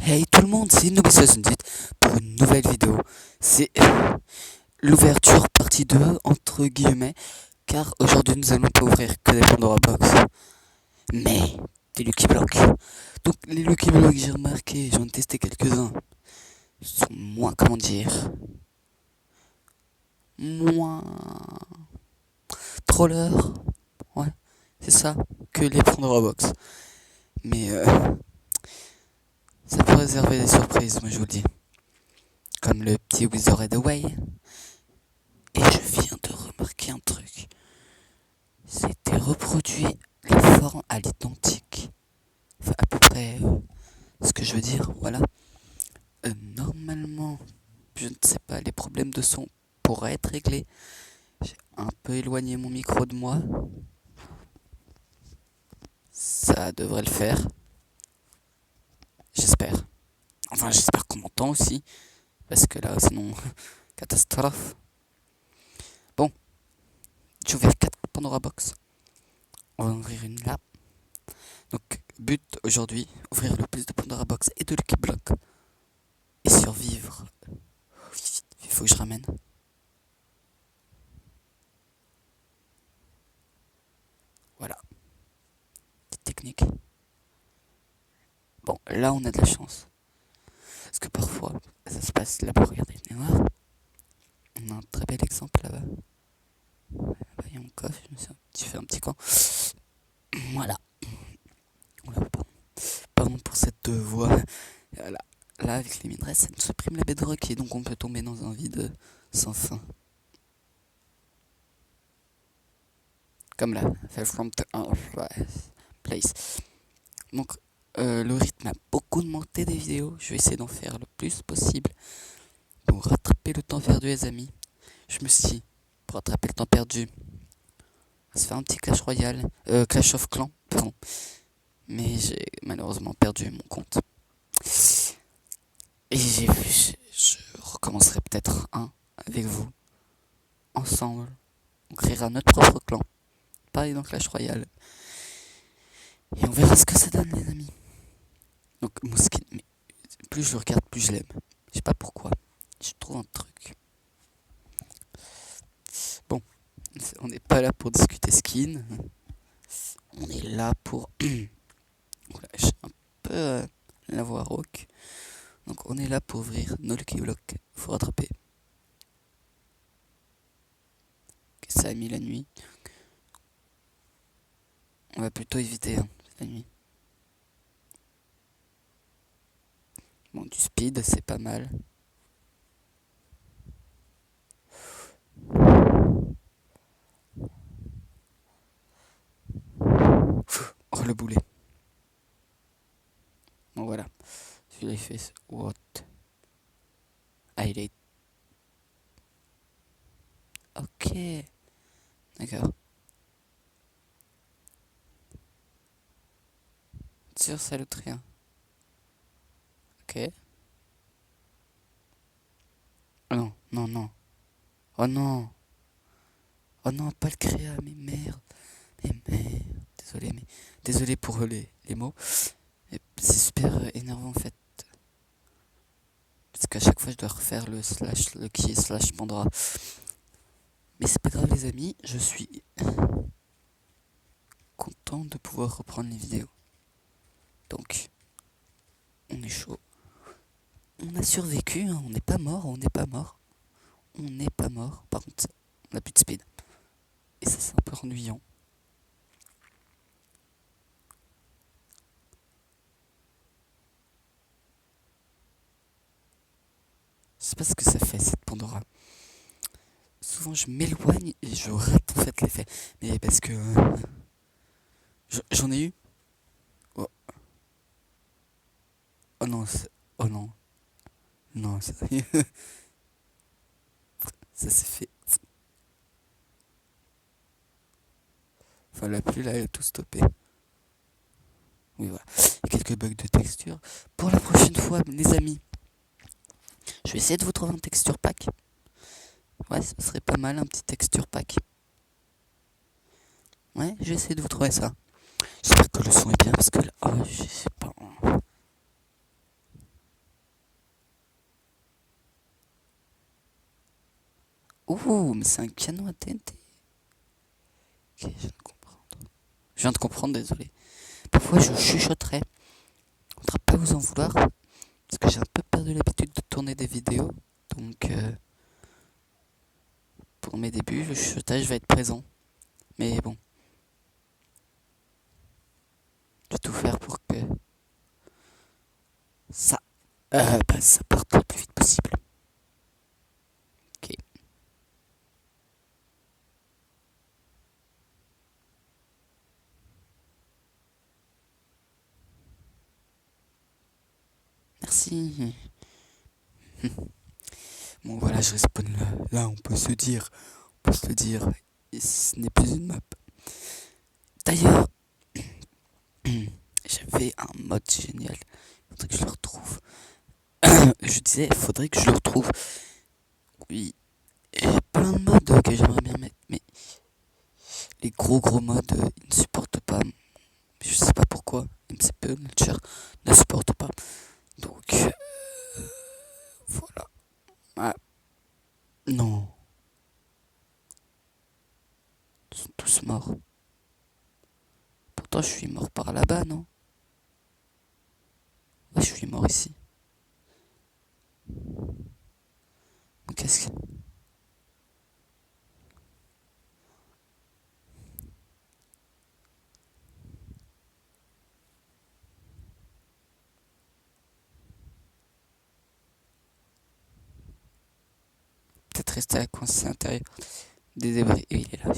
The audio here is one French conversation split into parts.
Hey tout le monde, c'est Nobis78 pour une nouvelle vidéo. C'est l'ouverture partie 2 entre guillemets, car aujourd'hui nous allons pas ouvrir que des Pandora Box, mais des Lucky Blocks. Donc les Lucky Blocks, j'ai remarqué, j'en ai testé quelques-uns, sont moins, comment dire, moins troller, ouais, c'est ça, que les Pandora Box. Mais ça peut réserver des surprises, moi je vous le dis. Comme le petit Wizard Away. Et je viens de remarquer un truc. C'était reproduit les formes à l'identique. Enfin, à peu près ce que je veux dire, voilà. Normalement, je ne sais pas, les problèmes de son pourraient être réglés. J'ai un peu éloigné mon micro de moi. Ça devrait le faire. J'espère. Enfin, j'espère qu'on m'entend aussi. Parce que là, sinon, catastrophe. Bon, j'ai ouvert 4 Pandora Box. On va en ouvrir une là. Donc, but aujourd'hui, ouvrir le plus de Pandora Box et de Lucky Block. Et survivre. Il faut que je ramène. Voilà. Petite technique. Bon, là on a de la chance. Parce que parfois, ça se passe là-bas, regardez, venez voir. On a un très bel exemple là-bas. Là-bas, il y a mon coffre, je me suis fait un petit coin. Voilà. Oula, pardon pour cette voix. Là, là, avec les minerais, ça nous supprime la bedrock et donc on peut tomber dans un vide sans fin. Comme là, Fell from the place. Donc, le rythme a beaucoup augmenté des vidéos. Je vais essayer d'en faire le plus possible pour rattraper le temps perdu, les amis. Je me suis dit, pour rattraper le temps perdu, on va se faire un petit Clash Royale, Clash of Clans, pardon. Mais j'ai malheureusement perdu mon compte. Et je recommencerai peut-être un avec vous. Ensemble, on créera notre propre clan. Pareil dans Clash Royale. Et on verra ce que ça donne, les amis. Donc, mon skin, mais plus je le regarde, plus je l'aime. Je sais pas pourquoi. Je trouve un truc. Bon, on n'est pas là pour discuter skin. On est là pour. Voilà, j'ai un peu la voix rock. Donc on est là pour ouvrir nos Lucky Blocks. Faut rattraper. Que ça a mis la nuit. On va plutôt éviter la nuit. Bon, du speed, c'est pas mal. Oh, le boulet. Bon, voilà. Celui-là, il fait what? Ah, il est. Ok. D'accord. Sûr, ça le rien. Ok. Oh non, non, non. Oh non. Oh non, pas le créa, mais merde. Mais merde. Désolé, mais. Désolé pour les mots. C'est super énervant en fait. Parce qu'à chaque fois je dois refaire le slash, le qui slash Pandora. Mais c'est pas grave les amis, je suis content de pouvoir reprendre les vidéos. Donc, on est chaud. On a survécu, hein. On n'est pas mort, on n'est pas mort. On n'est pas mort. Par contre, on a plus de speed. Et ça c'est un peu ennuyant. Je sais pas ce que ça fait cette Pandora. Souvent je m'éloigne et je rate en fait l'effet. Mais parce que j'en ai eu. Oh, oh non, oh non. Non, ça s'est fait. Enfin, la pluie là, elle a tout stoppé. Oui, voilà. Il y a quelques bugs de texture. Pour la prochaine fois, les amis, je vais essayer de vous trouver un texture pack. Ouais, ça serait pas mal, un petit texture pack. Ouais, je vais essayer de vous trouver ça. J'espère que le son est bien parce que là, oh, je sais pas. Ouh, mais c'est un canon à TNT. Ok, je viens de comprendre. Je viens de comprendre, désolé. Parfois, je chuchoterai. On ne devrait pas vous en vouloir. Parce que j'ai un peu perdu l'habitude de tourner des vidéos. Donc, pour mes débuts, le chuchotage va être présent. Mais bon. Je vais tout faire pour que ça, ça parte le plus vite possible. Ok. Merci. Bon voilà, je respawn là. Là, on peut se dire, ce n'est plus une map. D'ailleurs, j'avais un mode génial. Il faudrait que je le retrouve. Je disais, il faudrait que je le retrouve. Oui, j'ai plein de modes que j'aimerais bien mettre, mais les gros modes, ils ne supportent pas. Je sais pas pourquoi. MCP Launcher ne supporte pas. Donc, voilà. Ah, non, ils sont tous morts. Pourtant, je suis mort par là-bas, non? Ouais, je suis mort ici. Donc, qu'est-ce que... Peut-être rester à coincé à l'intérieur des débris. Oui, il est là.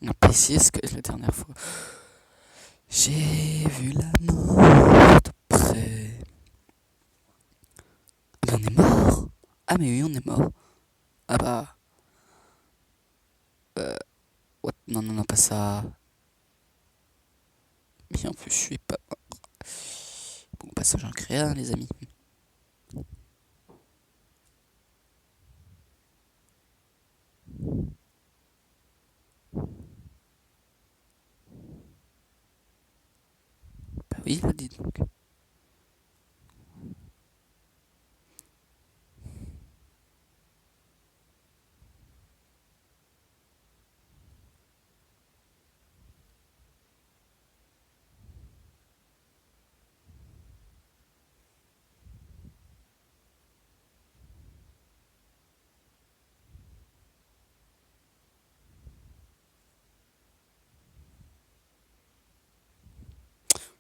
On n'a pas essayé ce que la dernière fois. J'ai vu la mort de près. Mais on est mort. Ah mais oui, on est mort. Ah bah... What? Non, non, non, pas ça. Mais en plus, je suis pas mort. Bon, passage en créa, les amis. Bah oui, là, dis donc.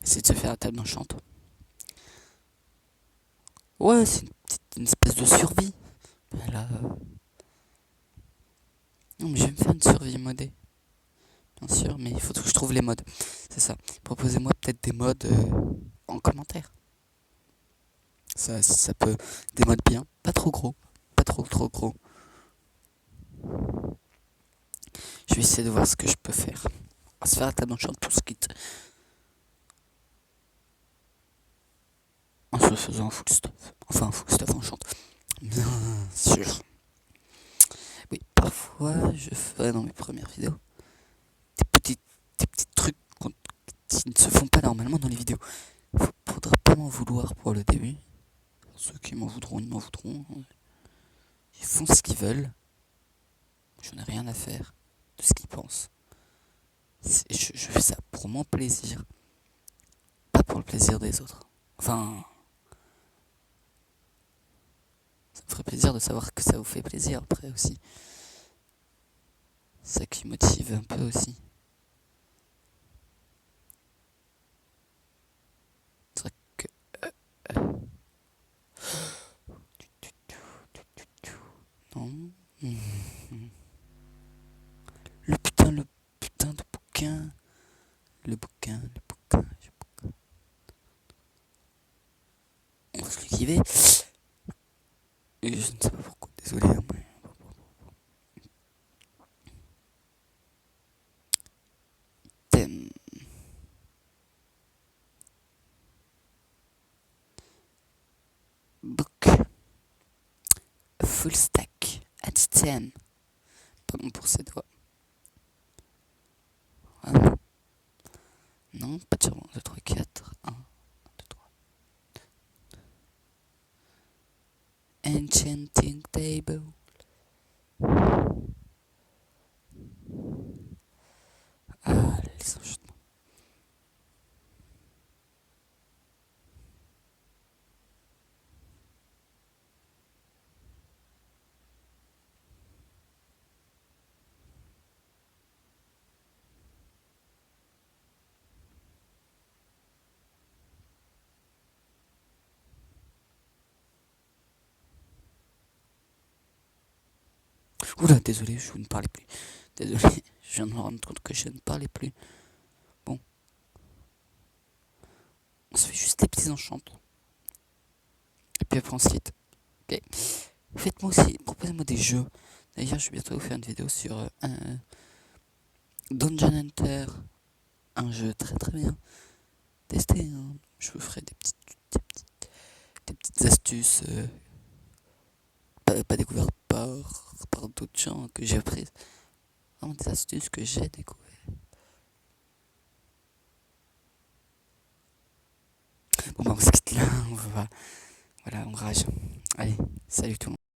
Essayer de se faire la table d'enchante. Ouais, c'est une espèce de survie. Là, non, mais je vais me faire une survie modée. Bien sûr, mais il faut que je trouve les modes. C'est ça. Proposez-moi peut-être des modes en commentaire. Ça, si ça peut. Des modes bien. Pas trop gros. Pas trop gros. Je vais essayer de voir ce que je peux faire. On va se faire la table d'enchante pour ce quitte. En se faisant full stuff. Enfin, full stuff enchante. Bien sûr. Oui, parfois je ferai dans mes premières vidéos des petits trucs qui ne se font pas normalement dans les vidéos. Il faudra pas m'en vouloir pour le début. Ceux qui m'en voudront, ils m'en voudront. Ils font ce qu'ils veulent. J'en ai rien à faire de ce qu'ils pensent. Je fais ça pour mon plaisir, pas pour le plaisir des autres. Enfin, ça me ferait plaisir de savoir que ça vous fait plaisir après aussi. Ça qui motive un peu aussi. C'est vrai que... Non. Le putain de bouquin. Le bouquin. On va se le kiver. Et je ne sais pas pourquoi, désolé. Mais... Thème. Book. Full stack. Item. Pardon pour ces doigts. Ah non. Non, pas de charbon, 2, 3, 4. Oula, désolé, je ne parlais plus. Désolé, je viens de me rendre compte que je ne parlais plus. Bon, on se fait juste des petits enchantements. Et puis après on se quitte. Ok. Faites-moi aussi, proposez-moi des jeux. D'ailleurs, je vais bientôt vous faire une vidéo sur un Dungeon Hunter. Un jeu très très bien. Testez, hein. Je vous ferai des petites astuces pas découvertes par d'autres gens que j'ai apprises. Vraiment des astuces que j'ai découvertes. Bon, bah, on se quitte là. On va, voilà, on rage. Allez, salut tout le monde.